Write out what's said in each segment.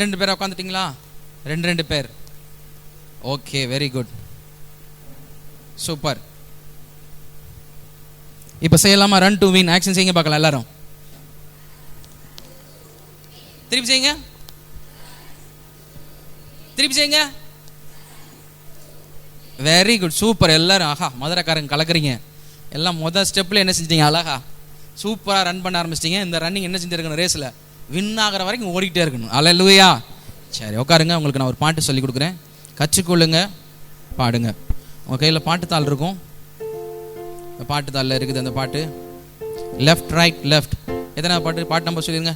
2 பேர் உட்காந்துட்டீங்களா? 2 பேர். Okay, very good, super. இப்போ செய்யலாமா? ரன் டு வின் ஆக்ஷன் செய்யுங்க பார்க்கலாம் எல்லாரும். திருப்பி செய்யுங்க, திருப்பி செய்யுங்க. Very good, super. எல்லாரும் ஆஹா, மதுரைக்காரங்க கலக்குறீங்க. எல்லாம் முதல் ஸ்டெப்பில் என்ன செஞ்சிட்டீங்க? அழகா சூப்பராக ரன் பண்ண ஆரம்பிச்சிட்டிங்க. இந்த ரன்னிங் என்ன செஞ்சுருக்கணும்? ரேஸில் வின் ஆகிற வரைக்கும் ஓடிக்கிட்டே இருக்கணும். அல்லேலூயா. சரி, உட்காருங்க. உங்களுக்கு நான் ஒரு பாட்டு சொல்லி கொடுக்குறேன், கற்றுக்கொள்ளுங்க, பாடுங்க. உங்கள் கையில் பாட்டுத்தாள் இருக்கும். இந்த பாட்டுத்தாளில் இருக்குது அந்த பாட்டு, லெஃப்ட் ரைட் லெஃப்ட். எத்தனை பாட்டு? பாட்டு நம்பர் சொல்லிடுங்க.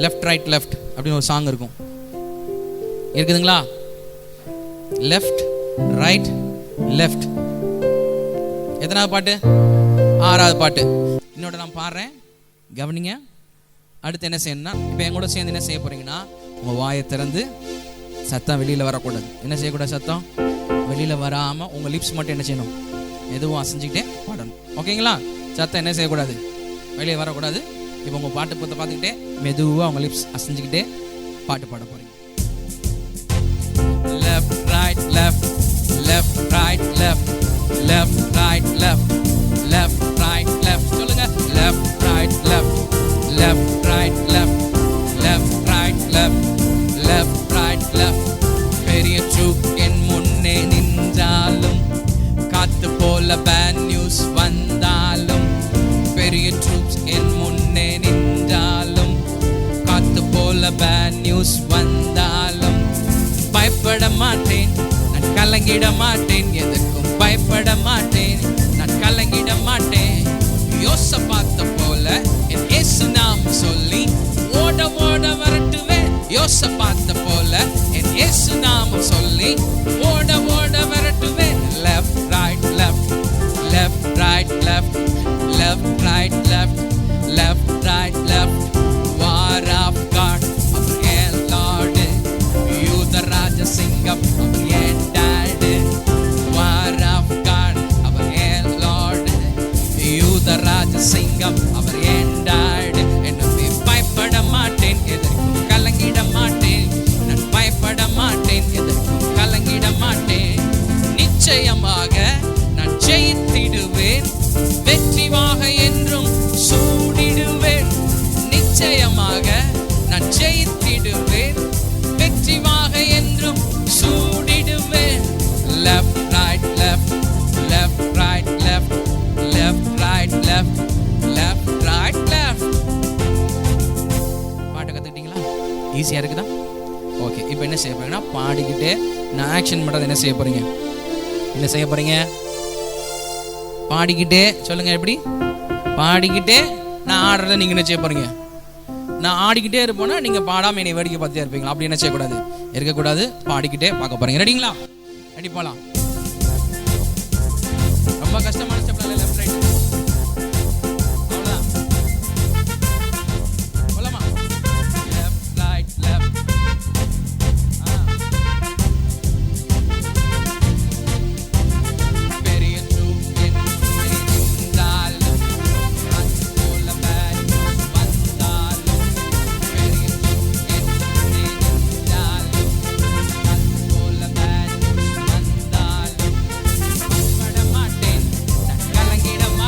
லெஃப்ட் ரைட் லெஃப்ட் அப்படின்னு ஒரு சாங் இருக்கும், இருக்குதுங்களா? Left right left. எத்தனாவது பாட்டு? 6வது பாட்டு. இன்னொரு நான் பாடுறேன், கவனிங்க. அடுத்து என்ன செய்யணும்னா, இப்போ என் கூட சேர்ந்து என்ன செய்ய போறீங்கன்னா, உங்கள் வாயை திறந்து சத்தம் வெளியில் வரக்கூடாது. என்ன செய்யக்கூடாது? சத்தம் வெளியில் வராமல் உங்கள் லிப்ஸ் மட்டும் என்ன செய்யணும்? எதுவும் அசைஞ்சிக்கிட்டே பாடணும். ஓகேங்களா? சத்தம் என்ன செய்யக்கூடாது? வெளியே வரக்கூடாது. இப்போ உங்கள் பாட்டு பற்றி பார்த்துக்கிட்டே மெதுவாக உங்கள் லிப்ஸ் அசைஞ்சிக்கிட்டே பாட்டு பாட போகிறீங்க. Left right left, left right left, left right left, left right left. சொல்லுங்க. Left right left, left right left, left right left, left right left. பெரிய ட்ரூப் என் முன்னே நின்றாலும், காத்து போல பேட் நியூஸ் வந்தாலும், பெரிய ட்ரூப்ஸ் என் முன்னே நின்றாலும், காத்து போல பேட் நியூஸ் வந்தாலும், பயப்பட மாட்டேன், நான் கலங்கிட மாட்டேன், எதற்கும் பயப்பட மாட்டேன், நான் கலங்கிட மாட்டேன். யோசபாத்த போல என் இயேசு நாமம் சொல்லி ஓட ஓட வரட்டுவேன். யோசபாத்த போல என் இயேசு நாமம் சொல்லி ஓட ஓட வரட்டுவேன். Left right left, left right left, left right left, left right left. War of God அவர் என் லார்டு, யூத ராஜசிங்கம் அவர் என் டாடு. வார் ஆஃப் காட் அவர் என் லார்டு, யூத ராஜசிங்கம் அவர் என் டாடு. என்னை பயப்பட மாட்டேன், எதற்கும் கலங்கிட மாட்டேன், நான் பயப்பட மாட்டேன், எதற்கும் கலங்கிட மாட்டேன். நிச்சயமாக நான் ஜெயித்திடுவேன், வெற்றிவாக என்றும் சூடிடுவேன். நிச்சயமாக நான் ஜெயித்திடுவேன், வெற்றிவாக என்றும் சூடிடுவேன். Left right left, left right left, left right left, left right left. பாட்டு கத்துக்கிட்டீங்களா? ஈஸியா இருக்குதா? ஓகே, இப்போ என்ன செய்ய போறீங்கன்னா, பாடிக்கிட்டே நான் ஆக்ஷன் பண்றது என்ன செய்ய போறீங்க? என்ன செய்ய போறீங்க? பாடிக்கிட்டே சொல்லுங்க. எப்படி? பாடிக்கிட்டே நான் ஆடுறத நீங்க என்ன செய்ய போறீங்க? நான் ஆடிக்கிட்டே இருப்போனா நீங்க பாடாம என்னை வேடிக்கை பார்த்துட்டே இருப்பீங்களா? அப்படி என்ன செய்யக்கூடாது, இருக்கக்கூடாது. பாடிக்கிட்டே பார்க்க போறீங்க. ரெடிங்களா? ரெடி, போலாம். ரொம்ப கஷ்டமான ஸ்டெப்ல லெஃப்ட் ரைட், அவ்வளவுதான். போலாமா? Left right left. பெரிய ட்ரூப் என் முன்னே நின்றாலும், காத்து போல பேட் நியூஸ் வந்தாலும், பெரிய ட்ரூப் என் முன்னே நின்றாலும், காத்து போல பேட் நியூஸ் வந்தாலும், பயப்பட மாட்டேன், நான் கலங்கிட மாட்டேன்.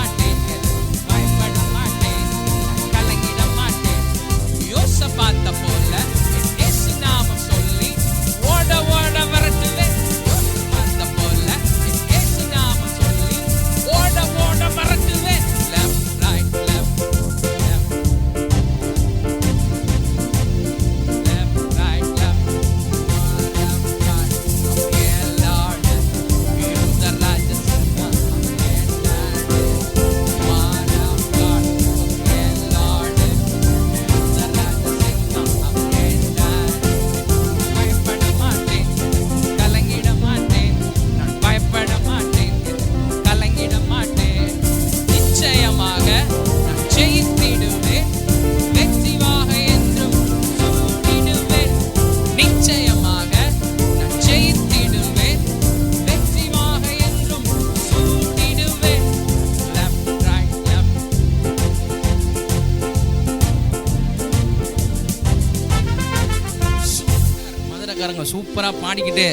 மதுரைக்காரங்க சூப்பராக பாடிக்கிட்டு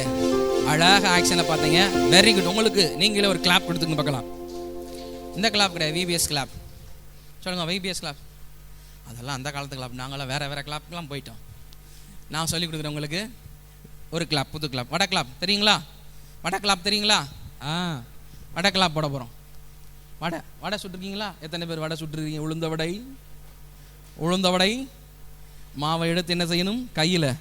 அழகாக ஆக்ஷனில் பார்த்தீங்க. Very good. உங்களுக்கு நீங்களே ஒரு கிளாப் கொடுத்துங்க பார்க்கலாம். இந்த கிளாப் கிடையாது, விபிஎஸ் கிளாப். சொல்லுங்கள், விபிஎஸ் கிளாப். அதெல்லாம் அந்த காலத்து கிளாப். நாங்களாம் வேறு கிளாப்லாம் போயிட்டோம். நான் சொல்லி கொடுக்குறேன் உங்களுக்கு ஒரு கிளாப், புது கிளாப். வடை கிளாப் தெரியுங்களா? வடை கிளாப் தெரியுங்களா? வடை கிளாப் போட போகிறோம். வடை சுட்டுருக்கீங்களா? எத்தனை பேர் வடை சுட்டுருக்கீங்க? உளுந்த வடை மாவை எடுத்து என்ன செய்யணும்? கையில்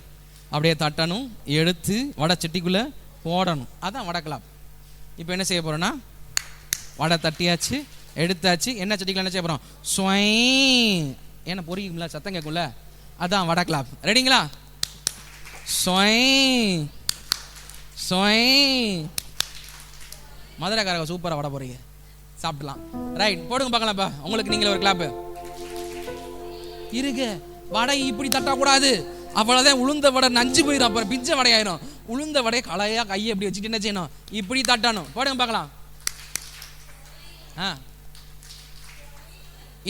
அப்படியே தட்டணும், எடுத்து வடை சட்டிக்குள்ளே போடணும். அதான் வடை கிளாப். இப்போ என்ன செய்ய போகிறோன்னா, வடை தட்டியாச்சு, எடுத்தாச்சு. என்ன சட்டிக்குள்ள என்ன செய்ய போகிறோம்? ஸ்வை. ஏன்னா பொரியுங்களா, சத்தம் கேட்கும்ல, அதான் வடை கிளாப். ரெடிங்களா? ஸ்வை ஸ்வை. மதுரைக்காரங்க சூப்பராக வடை போறீங்க, சாப்பிடலாம். ரைட், போடுங்க பார்க்கலாம். இப்போ உங்களுக்கு நீங்களே ஒரு கிளாப்பு இருக்கு. வடை இப்படி தட்டக்கூடாது, அவ்வளோதான். உளுந்த வடை நஞ்சு போயிடும், அப்புறம் பிஞ்ச வடை ஆயிரும். உளுந்த வடை கலையா கையை எப்படி வச்சுட்டு என்ன செய்யணும்? இப்படி தட்டணும். போடுங்க பார்க்கலாம்.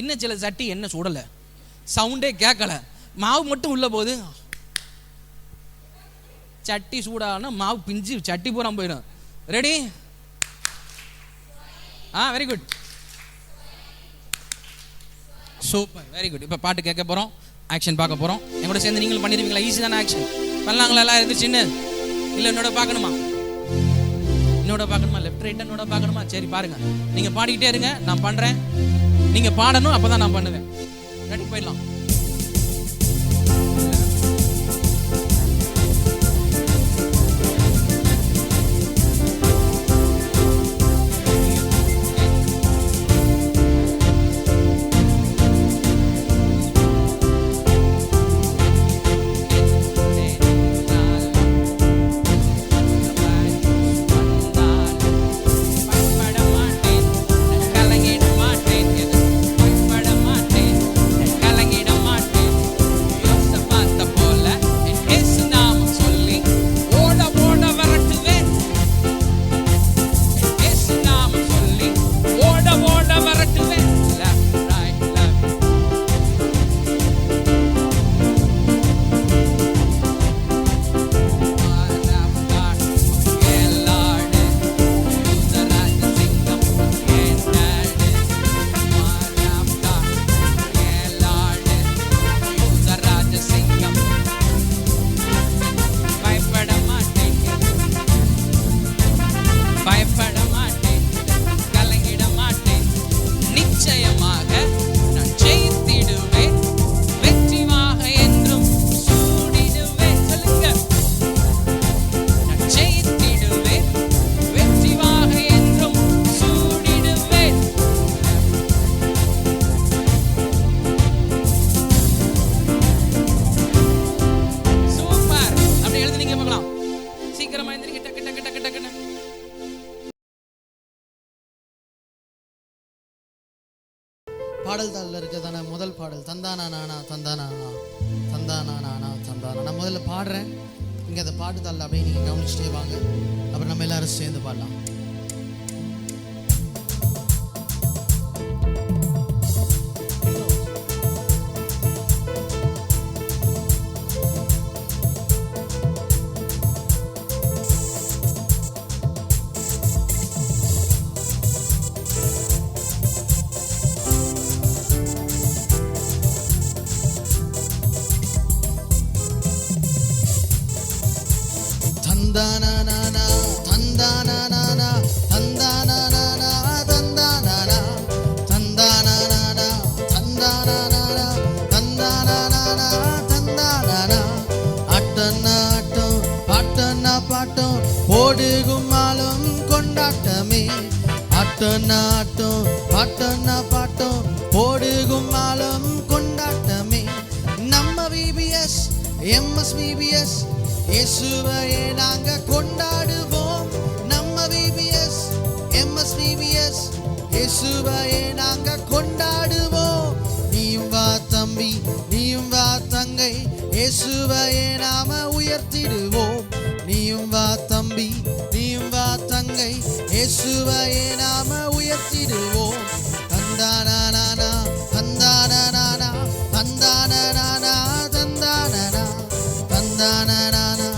இன்னும் சில சட்டி என்ன சுடலை, சவுண்டே கேட்கல, மாவு மட்டும் உள்ள போகுது. சட்டி சூடான மாவு பிஞ்சு சட்டி பூரா போயிடும். Ready? Very good, super, very good. இப்போ பாட்டு கேட்க போகிறோம், ஆக்ஷன் பார்க்க போகிறோம். என்னோட சேர்ந்து நீங்களும் பண்ணிடுவீங்களா? ஈஸி தானே ஆக்ஷன் பண்ணலாங்களா? எல்லாம் இருந்துச்சுன்னு இல்லை என்னோட பார்க்கணுமா? லெஃப்ட் ரைட் என்னோட பார்க்கணுமா? சரி பாருங்க, நீங்கள் பாடிக்கிட்டே இருங்க, நான் பண்ணுறேன். நீங்கள் பாடணும், அப்போ தான் நான் பண்ணுவேன். ரெடி, போயிடலாம். பாடல் தாளில் இருக்கிறதான முதல் பாடல் தந்தானா நானா தந்தானா தந்தானா நானா தந்தானா. நான் முதல்ல பாடுறேன், இங்கே அந்த பாட்டு தாளில் அப்படியே நீங்கள் கவனிச்சுட்டே வாங்க, அப்புறம் நம்ம எல்லாரும் சேர்ந்து பாடலாம். ஓடுகுமாலும் கொண்டாட்டமே ஆட்டம் பாட்டம் ஓடுகுமாலும் கொண்டாட்டமே. நம்ம விபிஎஸ் எம்எஸ் விபிஎஸ் இயேசுவையே நாங்க கொண்டாடுவோம். நம்ம விபிஎஸ் எம்எஸ் விபிஎஸ் இயேசுவையே நாங்க கொண்டாடுவோம். நீயும் வா தம்பி, நீயும் வா தங்கை, இயேசுவையே நாம உயர்த்திடுவோம். நீயும் வா தம்பி, நீயும் வா தங்கை, இயேசுவையே நாம உயர்த்திடுவோம். தந்தானா நானா தந்தானா நானா தந்தானா நானா தந்தானா தந்தானா நானா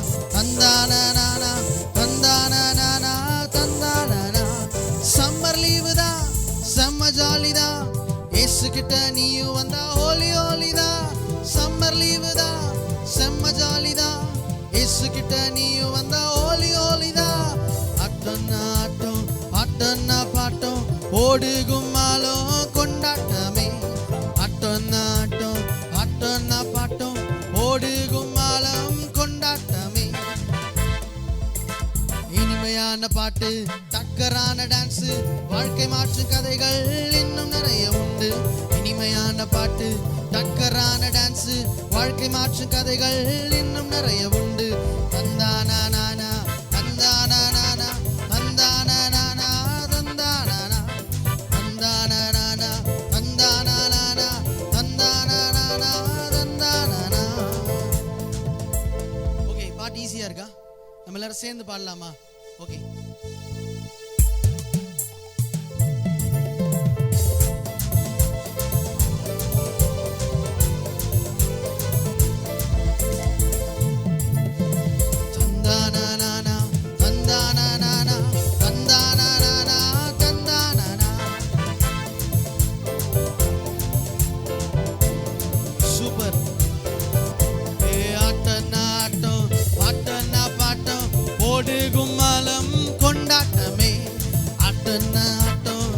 கிட்ட நீயும் வந்தா ஹோலி ஹோலி தான், சம்மர் லீவு தான், செம்ம ஜாலி தான். இயேசு கிட்ட நீயும் வந்தா ஹோலி ஹோலி தான். ஆட்டம்னா ஆட்டம், பாட்டம்னா பாட்டம், ஓடு கும்மாலம் கொண்டாட்டமே. ஆட்டம்னா ஆட்டம், பாட்டம்னா பாட்டம், ஓடு கும்மாலம் கொண்டாட்டமே. இனிமையான பாட்டு, டக்கரான டான்ஸ், வாழ்க்கை மாற்றும் கதைகள் இன்னும் நிறைய உண்டு. இனிமையான பாட்டு, டக்கரான டான்ஸ், வாழ்க்கை மாற்றும் கதைகள் இன்னும் நிறைய உண்டு. தந்தானா நானா தந்தானா நானா தந்தானா நானா தந்தானா தந்தானா நானா தந்தானா நானா தந்தானா நானா தந்தானா. ஓகே, பாட்டு ஈஸியா இருக்கா? நம்ம எல்லாரும் சேர்ந்து பாடலாமா? ஓகே. கும்மாலம் கொண்டாட்டமே. ஆட்டம்னா ஆட்டம்,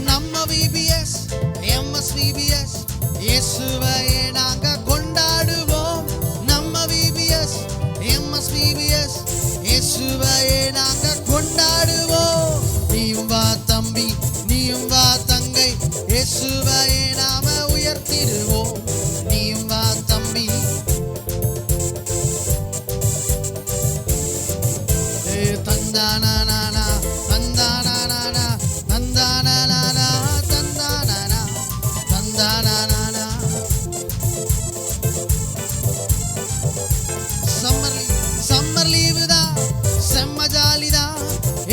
நம்ம VBS MS VBS இயேசுவையே நாங்க கொண்டாடுவோம். நம்ம VBS MS VBS இயேசுவையே நாங்க கொண்டாடுவோம். நீயும் வா தம்பி, நீயும் வா தங்கை, இயேசுவையே நாம உயர்த்திடுவோம். நீயும் வா தம்பி, தந்தானா நானா தந்தானா நானா தந்தானா நானா தந்தானா தந்தானா நானா. சம்மர் லீவு தான், செம்ம ஜாலி தான்.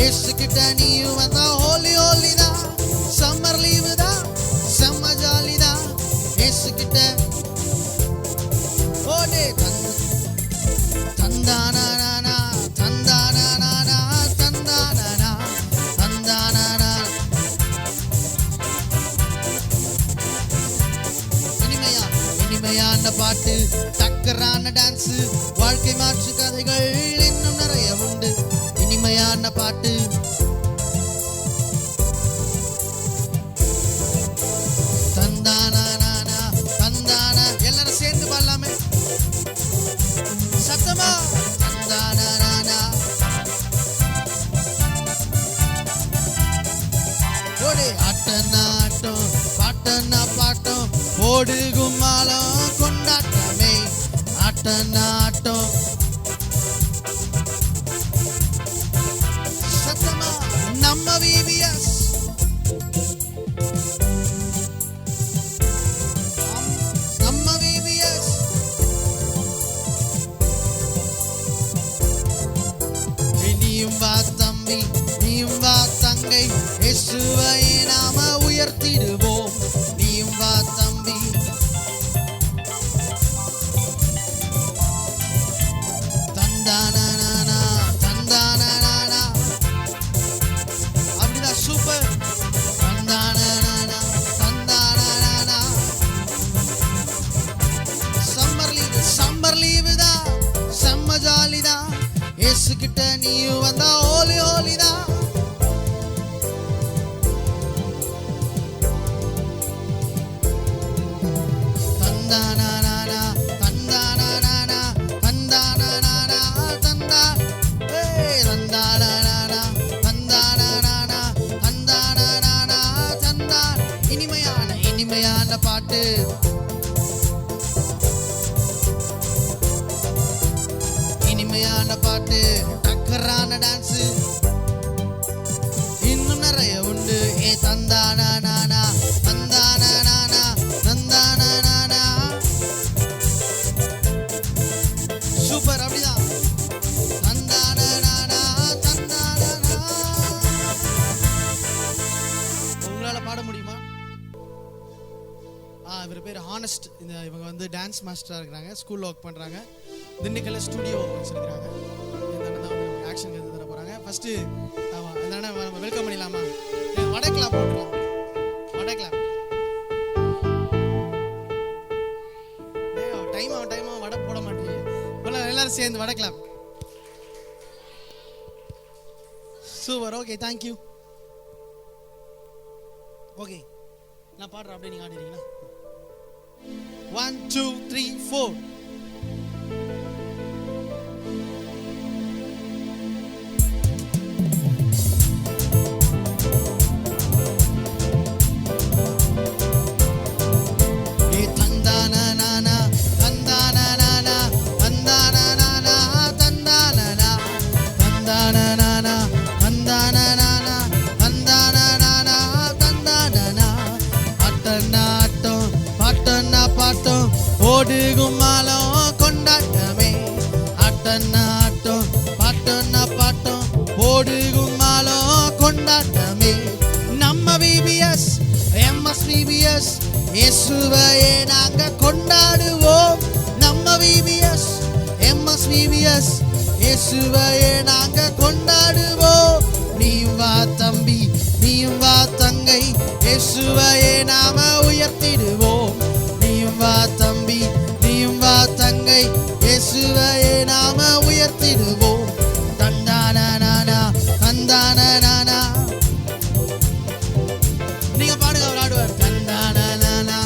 இயேசு கிட்ட நீயும் வந்தா ஹோலி ஹோலி தான். சம்மர் லீவு தான், செம்ம ஜாலி தான். இயேசு கிட்ட ஓடே தந்தானா நானா தந்தானா நானா தந்தானா தந்தானா. இனிமையான பாட்டு, டக்கரான டான்ஸ், வாழ்க்கை மாற்று கதைகள் இன்னும் நிறைய உண்டு. இனிமையான பாட்டு, தந்தானா நானா தந்தானா. எல்லாரும் சேர்ந்து பாடலாமே சத்தமா? தந்தானா நானா ஓடு. ஆட்டம்னா ஆட்டம், பாட்டம்னா பாட்டம், ஓடு கும்மாலம் கொண்டாட்டமே. ஆட்டம்னா ஆட்டம், சத்தமா? நம்ம VBS நம்ம VBS நீயும் வா தம்பி, நீயும் வா தங்கை, இயேசுவையே நாம உயர்த்திடுவோம். நீயும் வா தம்பி, தந்தானா நானா தந்தானா நானா. அப்படிதான், சூப்பர். தந்தானா நானா தந்தானா நானா. சம்மர் லீவு தான், செம்ம ஜாலி தான். இயேசு கிட்ட நீயும் வந்தா ஹோலி ஹோலி தான். தந்தானா நானா தந்தானா நானா தந்தானா நானா தந்தா தந்தானா நானா தந்தானா நானா தந்தானா நானா தந்தா. இனிமையான பாட்டு, இனிமையான பாட்டு, டக்கரான டான்ஸ் இன்னும் நிறைய உண்டு. தந்தானா நானா தந்தானா நானா தந்தானா நானா. சூப்பர், அப்படிதான். தந்தானா நானா தந்தானா. உங்களால பாட முடியுமா? இவர் பேர் ஹானஸ்ட். இவங்க வந்து டான்ஸ் மாஸ்டராக இருக்கிறாங்க, ஸ்கூலில் ஒர்க் பண்ணுறாங்க, திண்டுக்கல்ல ஸ்டுடியோ வச்சுருக்கிறாங்க. ஆக்ஷன் கற்று தர போகிறாங்க. ஃபஸ்ட்டு அதனால நம்ம வெல்கம் பண்ணிடலாமா? வடக்கலாம் போட்டுலாம், வடக்கலாம். டைம் வடை போட மாட்டீங்க. எல்லாரும் சேர்ந்து வடக்கலாம். சூப்பர். Okay, thank you. ஓகே, நான் பாடுறேன், அப்படியே நீங்க ஆடுறீங்களா? 1 2 3 4. ஓடுகும்மாலம் கொண்டாட்டமே, ஆட்டம் பாட்டம் ஓடுகும்மாலம் கொண்டாட்டமே. நம்ம VBS MS VBS இயேசுவையே நாங்க கொண்டாடுவோம். நம்ம VBS MS VBS இயேசுவையே நாங்க கொண்டாடுவோம். நீயும் வா தம்பி, நீயும் வா தங்கை, இயேசுவையே நாம உயர்த்திடுவோம். நீயும் வா தம்பி, நீயும் வா தங்கை, இயேசுவையே நாம உயர்த்திடுவோம். தந்தானா தந்தானா, நீங்க பாடுங்க, அவர் ஆடுவார். தந்தானா.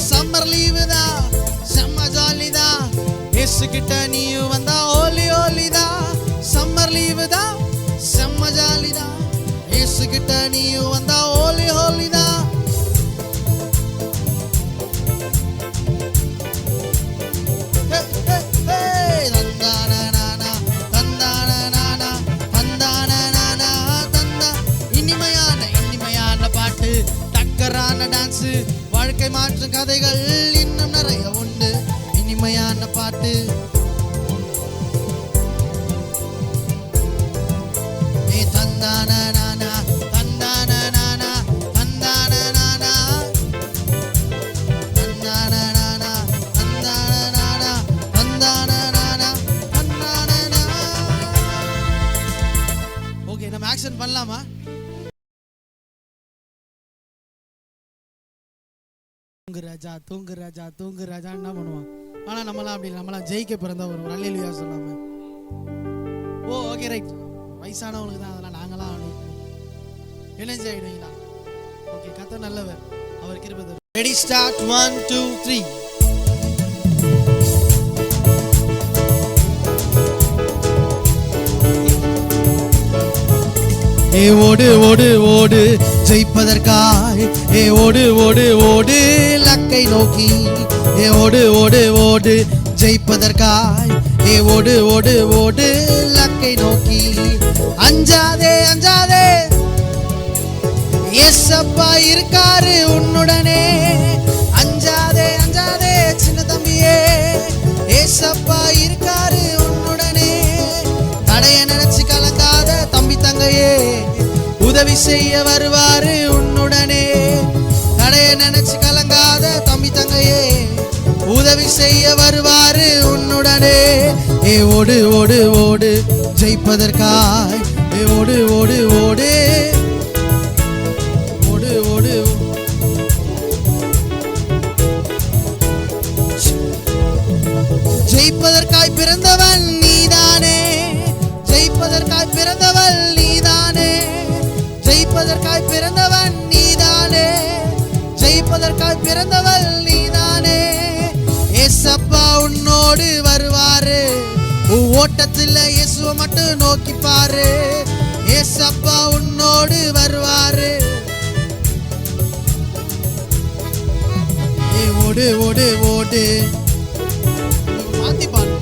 சம்மர் லீவு தான், செம்ம ஜாலி தான். இயேசு கிட்ட நீயும் வந்தா ஓலி ஓலி தான். சம்மர் லீவு தான், செம்ம ஜாலி தான். இயேசு கிட்ட நீயும் வந்தா ஓலி ஓலி தான். இனிமையான பாட்டு, டக்கரான டான்ஸ், வாழ்க்கை மாற்றும் கதைகள் இன்னும் நிறைய உண்டு. இனிமையான பாட்டு, தந்தானா தந்தானா தந்தானா தந்தானா. ஓகே, நம்ம ஆக்ஷன் பண்ணலாமா? தூங்கு ராஜா என்ன பண்ணுவான்? ஆனா நம்மளாம் அப்படி, நம்மளாம் ஜெயிக்க பிறந்த ஒரு அல்லேலூயா சொல்லாம. ஓ ஓகே, ரைட். வயசானவங்களுக்கு தான் அதெல்லாம், நாங்களாம் எனர்ஜி ஆயிடுவீங்களா? ஓகே, கர்த்தர் நல்லவர், அவர் கிருபை தரும். Ready, start. 1 2 3. ஓடு ஓடு ஓடு ஜெயிப்பதற்காய், ஓடு ஓடு ஓடு லக்கை நோக்கி. ஓடு ஓடு ஓடு ஜெயிப்பதற்காய், ஓடு ஓடு ஓடு லக்கை நோக்கி. அஞ்சாதே அஞ்சாதே, ஏசப்பா இருக்காரு உன்னுடனே. அஞ்சாதே அஞ்சாதே சின்ன தம்பியே, ஏசப்பா இருக்காரு உன்னுடனே. தடைய நினைச்சு கலங்காத தம்பி தங்கையே, உதவி செய்ய வருவாரு உன்னுடனே. தடைய நினைச்சு கலங்காத தம்பி தங்கையே, உதவி செய்ய வருவாரு உன்னுடனே. ஓடு ஓடு ஓடு ஜெயிப்பதற்காய், ஓடு ஓடு ஓடு ஓடு ஓடு. ஜெயிப்பதற்காய் பிறந்தவன் நீதானே, ஜெயிப்பதற்காய் பிறந்தவள் நீதானே. ஜெயிப்பதற்காய் பிறந்தவன் நீதானே, ஜெயிப்பதற்காய் பிறந்தவள் நீதானே. ஏசப்பா உன்னோடு வருவாரு, ஓட்டத்தில் இயேசுவை மட்டும் நோக்கி பாரு. ஏசப்பா உன்னோடு வருவாரு. ஓடு ஓடு ஓடு, மாத்தி பாடு,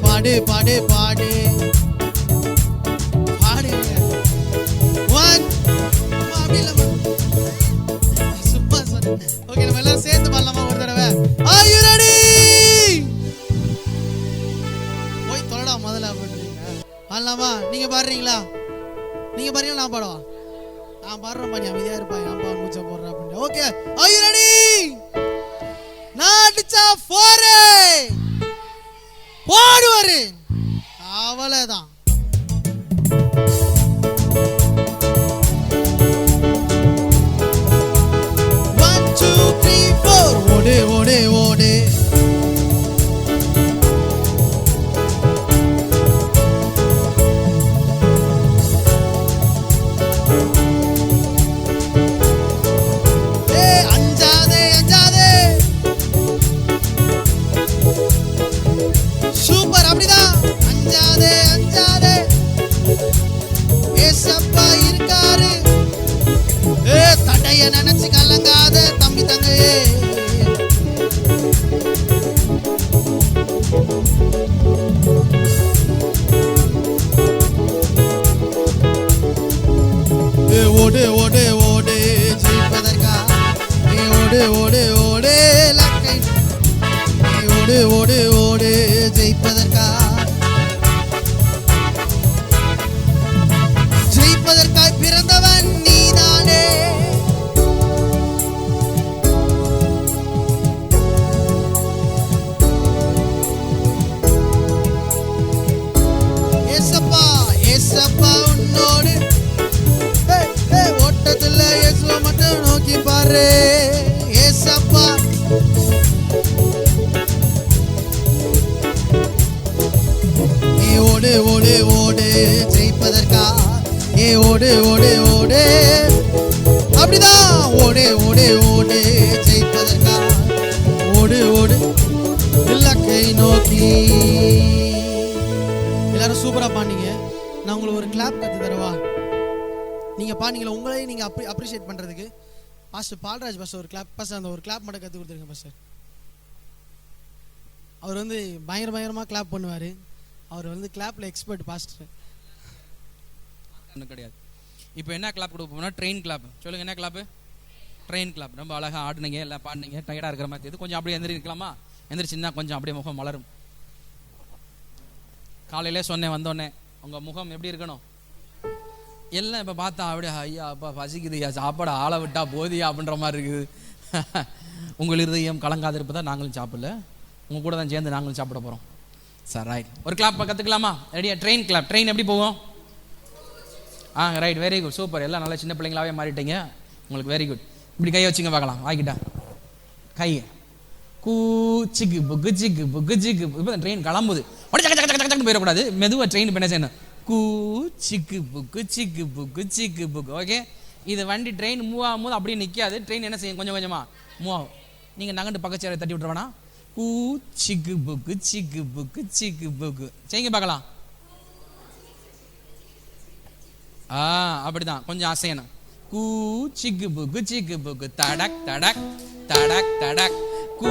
பாடு பாடு பாடு பாடு. 1 அப்படி இல்ல, சும்மா சொன்ன. ஓகே, நம்ம எல்லாம் சேர்ந்து பாடலாமா ஒரு தடவை? Are you ready? போய் தொலைடா முதல்ல அப்படின்றீங்க. பாடலாமா? நீங்க பாடுறீங்களா? நீங்க பாடுறீங்களா? நான் பாடவா? நான் பாடுறேன், பண்ணி அமைதியா இருப்பா, ஏன்பா மூச்சை போடுறா அப்படின்னு. Okay, are you ready? நான் அடிச்சா 4 போடுவாரு. அவ்வளவுதான். ஓடு ஓடு ஓடு. அஞ்சாதே அஞ்சாதே. சூப்பர், அப்படிதான். அஞ்சாதே அஞ்சாதே, ஏசப்பா இருக்காரு. தடைய நினைச்சு கலங்காத தம்பி தங்கையே. ஓடு ஓடு ஓடு ஜெயிப்பதற்கா. ஓடு ஓடு ஓடு லக்கை. ஓடு ஓடு ஓடு ஜெயிப்பதற்கா. ஜெயிப்பதற்காய் பிறந்தவன் நீதானே. ஏசப்பா ஏசப்பா உன்னோடு. ஓட்டத்துல இயேசுவை மட்டும் நோக்கி பாரு. ஏசப்பா ஓடு ஓடு ஓடு ஜெயிப்பதற்கா. ஓடு ஓடு ஓடு, அப்படிதான். ஓடு ஓடு ஓடு ஜெயிப்பதற்கா. ஓடு ஓடு இலக்கை நோக்கி. எல்லாரும் சூப்பரா பாடுனீங்க. நான் உங்களுக்கு ஒரு கிளாப் கத்து தரவா? நீங்க பாடுனீங்களா, உங்களே நீங்க அப்ரிஷியேட் பண்றதுக்கு பாஸ்டர் பால்ராஜ் பாஸ்டர் ஒரு கிளாப். பாஸ்டர் அந்த ஒரு கிளாப் மட்டும் கத்து கொடுத்துருங்க பாஸ்டர். அவர் வந்து பயங்கரமா கிளாப் பண்ணுவாரு. அவர் வந்து கிளாப்ல எக்ஸ்பர்ட் பாஸ்டர். ஒன்றும் கிடையாது. இப்போ என்ன கிளாப் கொடுக்க போனால் ட்ரெயின் கிளாப். சொல்லுங்க, என்ன கிளாப்பு? Train clap. ரொம்ப அழகாக ஆடுனீங்க, எல்லாம் பாடினீங்க. டயர்டாக இருக்கிற மாதிரி இது கொஞ்சம் அப்படியே எந்திரிக்கலாமா? எந்திரிச்சுன்னா கொஞ்சம் அப்படியே முகம் மலரும். காலையிலே சொன்னேன் வந்தோடனே, உங்கள் முகம் எப்படி இருக்கணும்? எல்லாம் இப்போ பார்த்தா அப்படியே ஐயா அப்பா பசிக்குதுயா, சாப்பாடு ஆளை விட்டா போதியா அப்படின்ற மாதிரி இருக்குது. உங்கள் இருதயம் கலங்காது இருப்பதா நாங்களும் சாப்பிடல, உங்கள் கூட தான் சேர்ந்து நாங்களும் சாப்பிட போகிறோம். சார் ரைட், ஒரு கிளாப் கற்றுக்கலாமா? ரெடியா? Train clap. ட்ரெயின் எப்படி போவோம்? Right, very good, super. எல்லாம் நல்லா சின்ன பிள்ளைங்களாவே மாறிட்டீங்க. உங்களுக்கு வெரி குட். இப்படி கையை வச்சுங்க பார்க்கலாம். வாங்கிட்டா கை கூ சிக்கு புக்கு சிக்கு புக்கு சிக்கு. இப்போ ட்ரெயின் கிளம்புது, போயிடக்கூடாது. மெதுவாக ட்ரெயின் என்ன செய்யணும்? கூ சிக்கு புக்கு சிக்கு புக்கு சிக்கு புக்கு. ஓகே, இது வண்டி ட்ரெயின் மூவ் ஆகும்போது அப்படியே நிற்காது. ட்ரெயின் என்ன செய்யும்? கொஞ்சம் கொஞ்சமாக மூவ் ஆகும். நீங்கள் நகண்டு பக்கச்சேரை தட்டி விட்டுருவேனா? கூ சிக்கு புக்கு சிக்கு புக்கு சிக்கு புக்கு செய்யுங்க பார்க்கலாம். அப்படிதான், கொஞ்சம் அசையணும். கூ சிக்கு புக்கு சிக்கு புக்கு தடக் தடக் தடக் தடக். கூ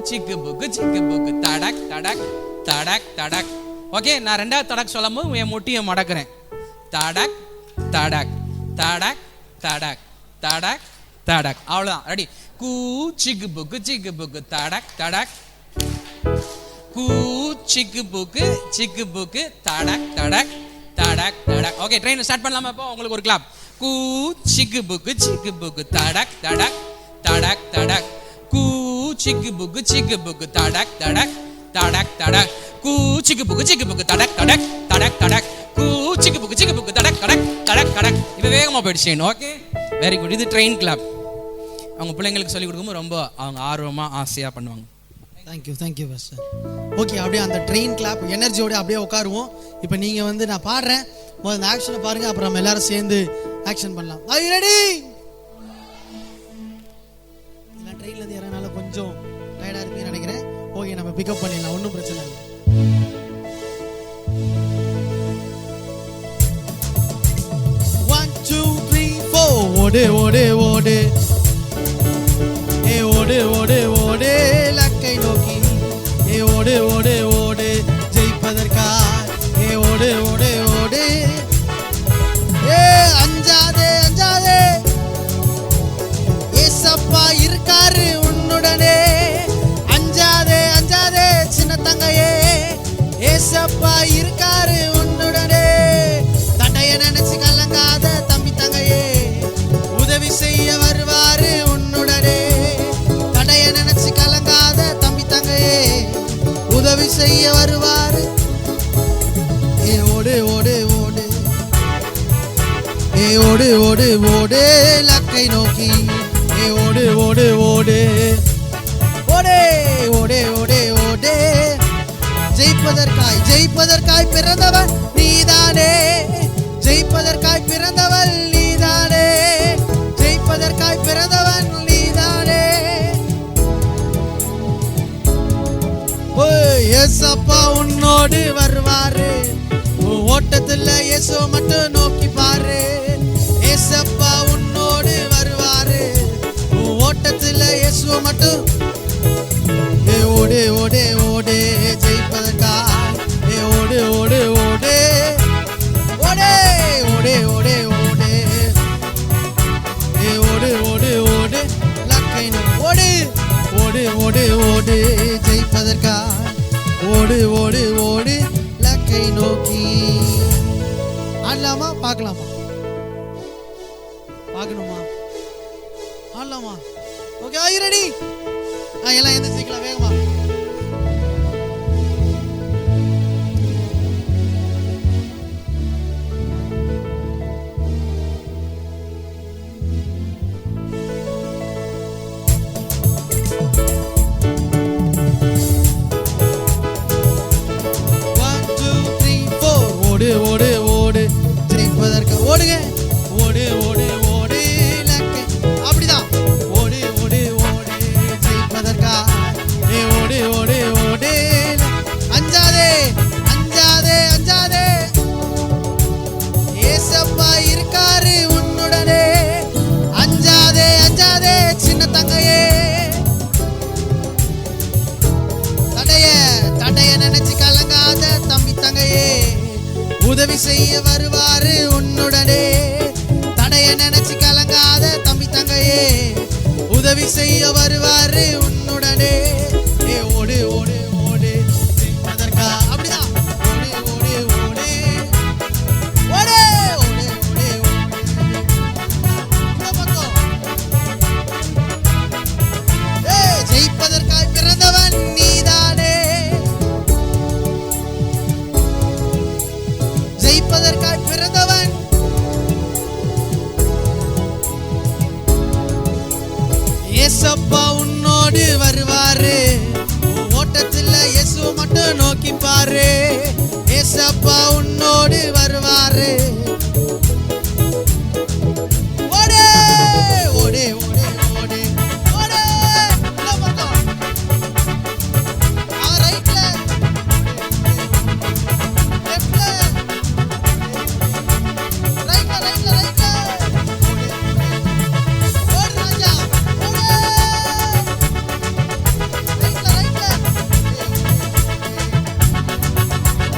சிக்கு புக்கு சிக்கு புக்கு தடக் தடக் தடக் தடக். ஓகே, நான் ரெண்டாவது தடக் சொல்லும் போது என் முட்டியை மடக்கிறேன். தடக் தடக் தடக் தடக் தடக் தடக். அவ்வளோதான், ரெடி. கூ சிக்கு புக்கு சிக்கு புக்கு தடக் தடக். கூ சிக்கு புக்கு சிக்கு புக்கு தடக் தடக் தடக் தடக். ஓகே, ட்ரெயின் ஸ்டார்ட் பண்ணலாமா? இப்போ உங்களுக்கு ஒரு கிளாப். கூ சிக்கு புக்கு சிக்கு புக்கு தடக் தடக் தடக் தடக். கூ சிக்கு புக்கு சிக்கு புக்கு தடக் தடக் தடக் தடக். கூ சிக்கு புக்கு சிக்கு புக்கு தடக் தடக் தடக் தடக். கூ சிக்கு புக்கு சிக்கு புக்கு தடக் தடக் தடக் தடக். இப்போ வேகமாக போயிடுச்சு. Okay, very good. இது ட்ரெயின் கிளாப். அவங்க பிள்ளைங்களுக்கு சொல்லிக் கொடுக்கும்போது ரொம்ப அவங்க ஆர்வமாக ஆசையாக பண்ணுவாங்க. Thank you pastor. ஓகே, அப்படியே அந்த ட்ரெயின் கிளாப் எனர்ஜியோட அப்படியே உட்காருவோம். இப்போ நீங்கள் வந்து நான் பாடுறேன், முதல்ல அந்த ஆக்ஷனை பாருங்கள், அப்புறம் நம்ம எல்லாரும் சேர்ந்து ஆக்ஷன் பண்ணலாம். R you ready? நான் ட்ரெயின்லேருந்து இறங்கினால கொஞ்சம் டயர்டாக இருப்பீங்கன்னு நினைக்கிறேன். ஓகே, நம்ம பிக்கப் பண்ணிடலாம், ஒன்றும் பிரச்சனை இல்லை. One, two, three, four. ஓடு ஓடு ஓடு, ஓடு ஓடு ஓடு லக்கை நோக்கி. ஓடு ஓடு ஓடு ஜெயிப்பதற்காய். ஓடு ஓடு ஓடு. அஞ்சாதே அஞ்சாதே, ஏசப்பா இருக்காரு உன்னுடனே. அஞ்சாதே அஞ்சாதே சின்ன தங்கையே, ஏசப்பா இருக்காரு உன்னுடனே. தடைய நினைச்சு கலங்காத தம்பி தங்கையே, உதவி செய்ய வருவாரு உன்னுடனே. தடைய நினைச்சு கலங்காத ஓடு ஓடு ஓடு லக்கை நோக்கி ஓடு ஓடு ஓடு ஓடே ஓடே ஓடே ஓடே ஜெயிப்பதற்காய் ஜெயிப்பதற்காய் பிறந்தவன் நீதானே ஜெயிப்பதற்காய் பிறந்தவள் நீதானே ஜெயிப்பதற்காய் பிறந்தவன் நீதானே ஏசப்பா உன்னோடு வருவாரு ஓட்டத்துல இயேசு மட்டும் நோக்கி பாரு ஏசப்பா உன்னோடு வருவாரு ஓட்டத்துல இயேசு மட்டும் ஓடு ஓடு ஓடு ஜெயிப்பதற்காய் ஓடு ஓடு ஓடு ஓடே ஓடே ஓடே ஓடே ஓடு ஓடு ஓடு லக்கை ஓடு ஓடு ஓடு ஓடு ஜெயிப்பதற்காய் ஓடு ஓடு ஓடு லக்கை நோக்கி. ஆடலாமா பார்க்கலாமா பார்க்கணுமா ஆடலாமா? Okay are you ready? எல்லாம் எந்திரிச்சிக்கலாம் வேகமா. ஓடு ஓடு ஓடு ஜெயிப்பதற்கு ஓடுங்க ஓடு ஓடு ஓடு லக்கை அப்படிதான் ஓடு ஓடு ஓடு ஜெயிப்பதற்கா ஓடு ஓடு ஓடு அஞ்சாதே அஞ்சாதே அஞ்சாதே ஏசப்பா இருக்காரு உன்னுடனே அஞ்சாதே அஞ்சாதே சின்ன தங்கையே தடைய தடைய நினைச்சு கலங்காத தம்பி தங்கையே உதவி செய்ய வருவாரு உன்னுடனே தடைய நினைச்சு கலங்காத தம்பி தங்கையே உதவி செய்ய வருவாரு உன்னுடனே ஓடு ஓடு ஓடு அதற்கா அப்படிதான் ஓடு ஓடு ஓடு ஓடு ஓடு ஓடு ஜெயிப்பதற்காய் பிறந்தவன் நீதானே ஜெயிப்பதற்காய் பிறந்தவன் ஏசப்பா உன்னோடு வருவாரு ஓட்டத்தில் இயேசு மட்டும் நோக்கி பாரு ஏசப்பா உன்னோடு வருவாரு ஓடே ஓடே ஓடே ஓடே ஓடே ரைட்ல லெஃப்ட்ல ரைட்ல ரைட்ல ரைட்ல ஓடு ராஜா ஓடு ரைட்ல ரைட்ல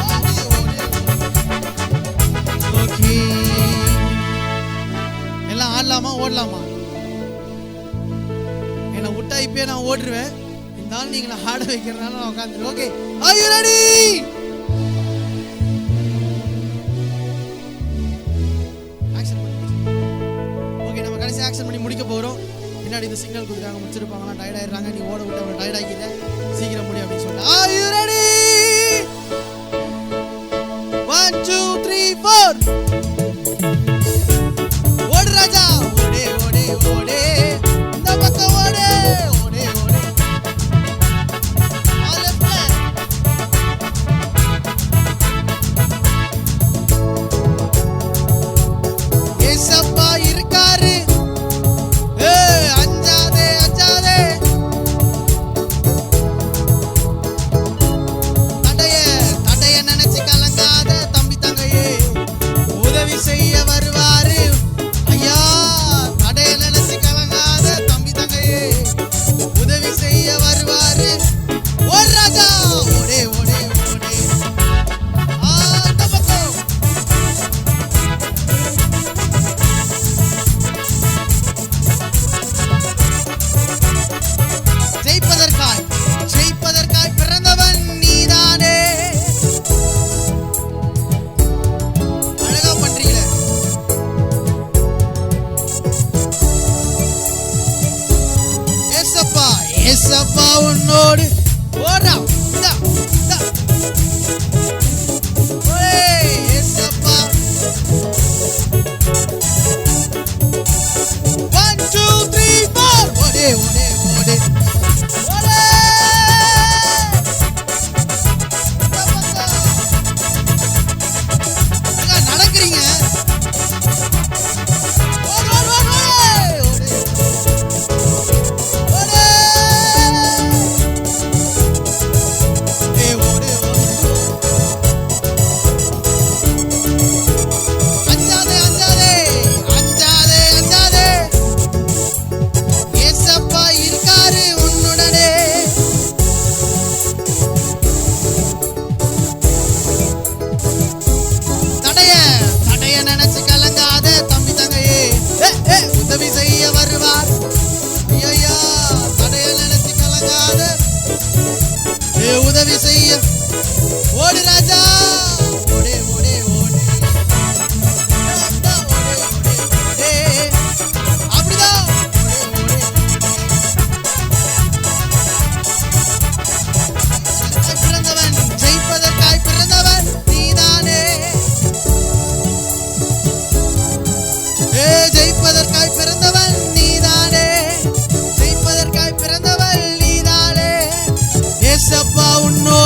ஓடு ஓடு ஓகே எல்லாம் ஆடலாமா ஓடலாமா? என்னை விட்டா இப்பயே நான் ஓடுருவேன் இருந்தாலும் நீங்க நான் ஆட வைக்கிறதுனால நான் உட்காந்துருவேன். Okay are you ready? Okay நம்ம கடைசி ஆக்ஷன் பண்ணி முடிக்க போறோம். பின்னாடி இந்த சிக்னல் கொடுக்குறாங்க முடிச்சிருப்பாங்களா டயர்ட் ஆயிடுறாங்க நீ ஓட விட்டு அவனை டயர்ட் ஆக்கிட்ட சீக்கிரம் முடியும் அப்படின்னு சொல்லிட்டு ஆர் யூ ரெடி? 1 2 3 4 ஓடு ராஜா ஓடே ஓடே ஓடே இந்த பக்கம் ஓடே ஓடே ஓடே ஆல் லெஃப்ட்ல ஏசப்பா இருக்காரு அஞ்சாதே அஞ்சாதே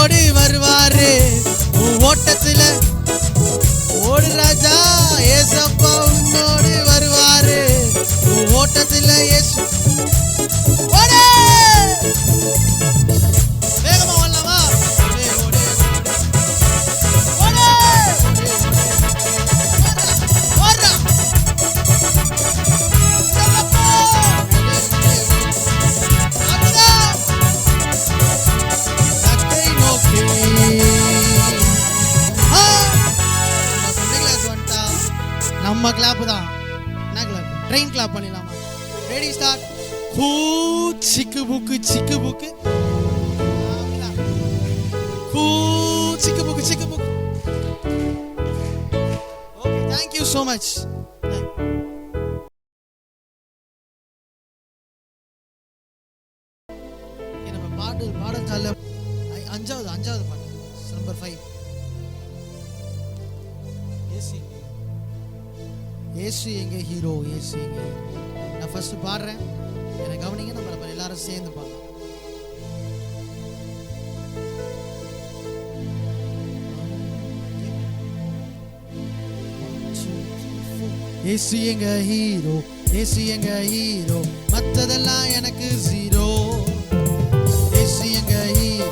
உன்னோடு வருவாரு உன் ஓட்டத்துல. ஓடு ராஜா, ஏசப்பா உன்னோடு வருவாரு உன் ஓட்டத்துல. ஏசு ஓடு, வேகமா ஓடலாமா? ஓடு ஓடு ஓடு ஓடுறா. நம்ம கிளாப் தான். என்ன கிளாப்? ட்ரெயின் கிளாப் பண்ணிடலாமா? Ready start. கூ சிக்கு புக்கு சிக்கு புக்கு, கூ சிக்கு புக்கு சிக்கு book. Okay, thank you so much. நம்ம பாடல் கால அஞ்சாவது பாட்டு நம்பர் 5. ஏசு எங்க ஹீரோ, ஏசு எங்க. நான் ஃபர்ஸ்ட் பாடுறேன், என்ன கவனிங்க. நம்ம எல்லாரும் சேர்ந்து பாடலாம். ஏசு எங்க ஹீரோ, ஏசு எங்க ஹீரோ, மத்ததெல்லாம் எனக்கு ஜீரோ. ஏசு எங்க ஹீரோ,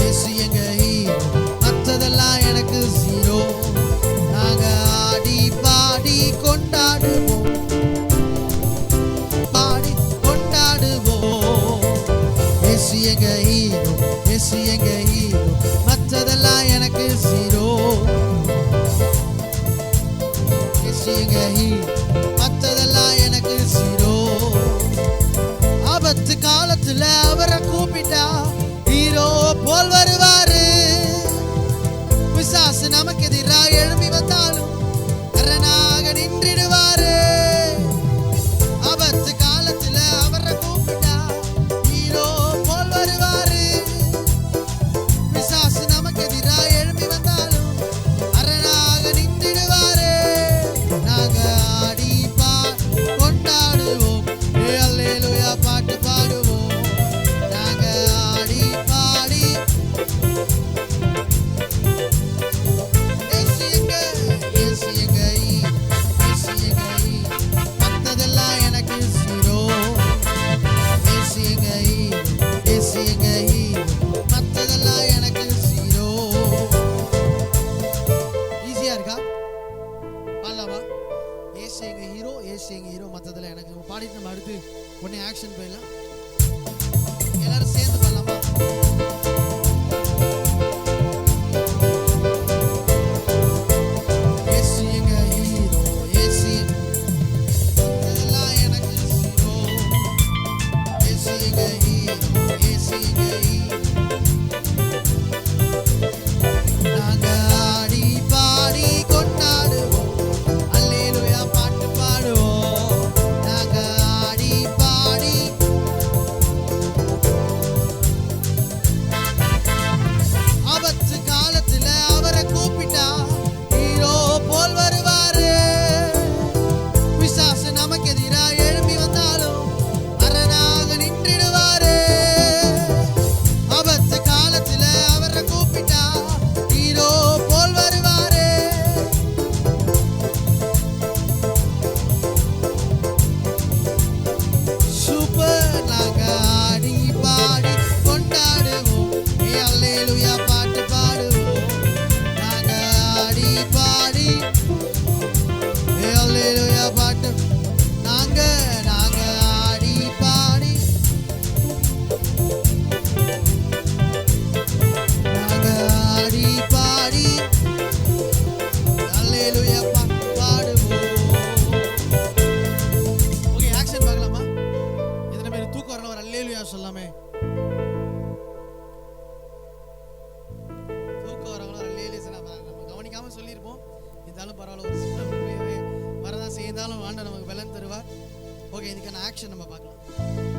ஏசு எங்க ஹீரோ, மத்ததெல்லாம் எனக்கு ஜீரோ. நாங்க ஆடி பாடி கொண்டாடுவோம், பாடி கொண்டாடுவோம். ஏசு எங்க ஹீரோ, ஏசு எங்க ஹீரோ, மத்ததெல்லாம் எனக்கு ஜீரோ. ஏசு எங்க ஹீரோ, மத்ததெல்லாம் எனக்கு ஜீரோ. ஆபத்து காலத்துல அவரை கூப்பிட்டா ஹீரோ போல் வருவாரு. பிசாசு நமக்கு எதிராக எழும்பி வந்தாலும் அரணாக நின்றிடுவாரு. ஆபத்து காலத்துல அவரை கூப்பிட்டா ஹீரோ போல் வருவாரு. பிசாசு நமக்கு எதிராக எழும்பி வந்தாலும் அரணாக நின்றிடுவாரு. நாங்க ஆடி கொண்டாடுவோம், அல்லேலூயா பாட்டு பாடுவோம். நாங்க ஆடி பாடி மத்ததெல்லாம் எனக்கு ஜீரோ. மத்ததெல்லாம் எனக்கு ஜீரோ. ஈஸியா இருக்கா? பாடலாமா? ஏசு எங்க ஹீரோ, ஏசு எங்க ஹீரோ, மத்ததெல்லாம் எனக்கு. பாடிட்டு நம்ம அடுத்து உடனே ஆக்ஷன் போயிடலாம். எல்லாரும் சேர்ந்து பாடலாமா? சொல்லாமே. தூக்கம் வரவங்கள நம்ம கவனிக்காம சொல்லியிருப்போம். இருந்தாலும் பரவாயில்ல, ஒரு சின்ன உண்மையாவே வரதான் செய்தாலும் ஆண்டவர் நமக்கு பலன் தருவார். ஓகே, இதுக்கான ஆக்ஷன் நம்ம பார்க்கலாம்.